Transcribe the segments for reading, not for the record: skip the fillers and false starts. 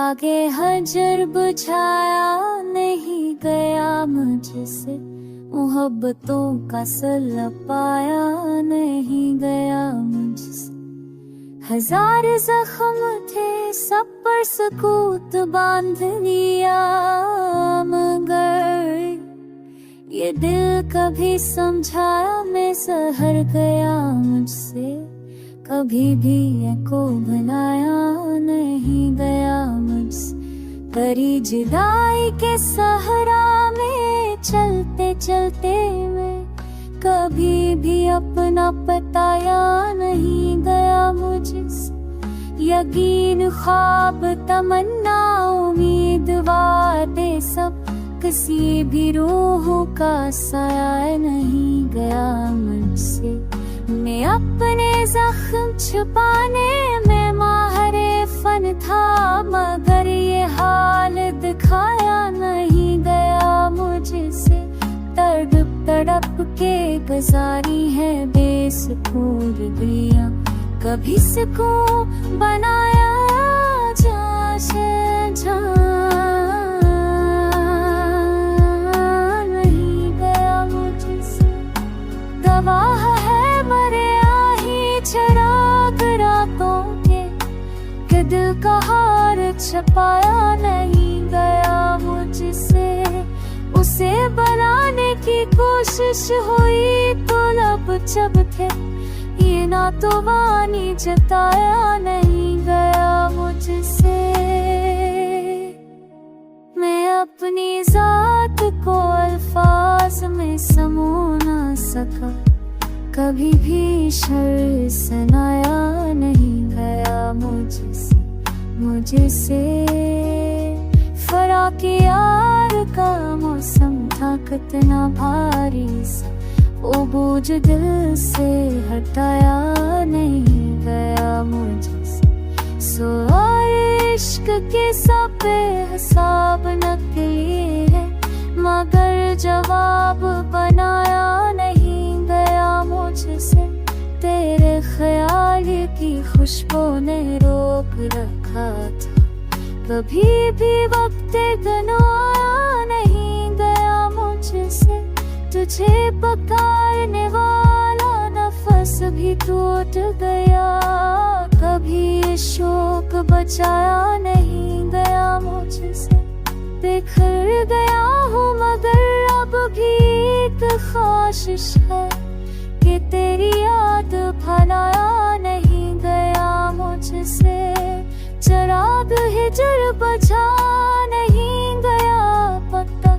चिरागे हजर बुझाया नहीं गया मुझसे, मोहब्बतों का सिला पाया नहीं गया मुझसे। हजार जख्म थे सब पर सकूत बांध लिया, मगर ये दिल कभी समझाया मैं सहर गया मुझसे, कभी भी को भुलाया नहीं गया मुझसे। करी जुदाई के सहरा में चलते चलते मैं कभी भी अपना बताया नहीं गया मुझसे। यकीन ख्वाब तमन्ना उम्मीद वादे सब किसी भी रूह का साया नहीं गया मुझसे। मैं अपने जख्म छुपाने में माहिर फन था, मगर ये हाल दिखाया नहीं गया मुझसे। तड़प तड़प के गुजारी है बेसुकून डिग्रियां, कभी सुकून बनाया जान से नहीं गया मुझसे। गवाह है मरे आही चिराग रातों के, कि दिल का हार छपाया नहीं गया मुझसे। उसे बनाने की कोशिश हुई तो लब जब थे, ये ना तो वानी जताया नहीं गया मुझसे। मैं अपनी जात को अल्फाज में समो ना सका, कभी भी शर सुनाया नहीं गया मुझसे मुझसे। फराकी यार का मौसम था कितना भारी सा, वो बोझ दिल से हटाया नहीं गया मुझसे। सो इश्क के सब हिसाब नकली है, मगर जवाब बनाया नहीं गया मुझसे। तेरे ख्याल की खुशबू ने रोक रखा था, कभी भी वक्त गनवाया नहीं गया मुझसे। तुझे पकारने वाला नफस भी टूट गया, कभी शोक बचाया नहीं गया मुझसे। बिखर गया हूँ मगर अब भी एक ख्वाहिश है, कि तेरी याद भुलाया नहीं गया मुझसे। चिराग हिजर बुझा नहीं गया पता,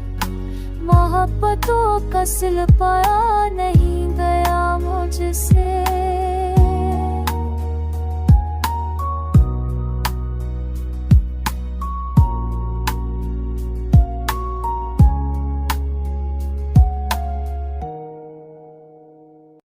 मोहब्बतों का सिल पाया नहीं गया मुझसे।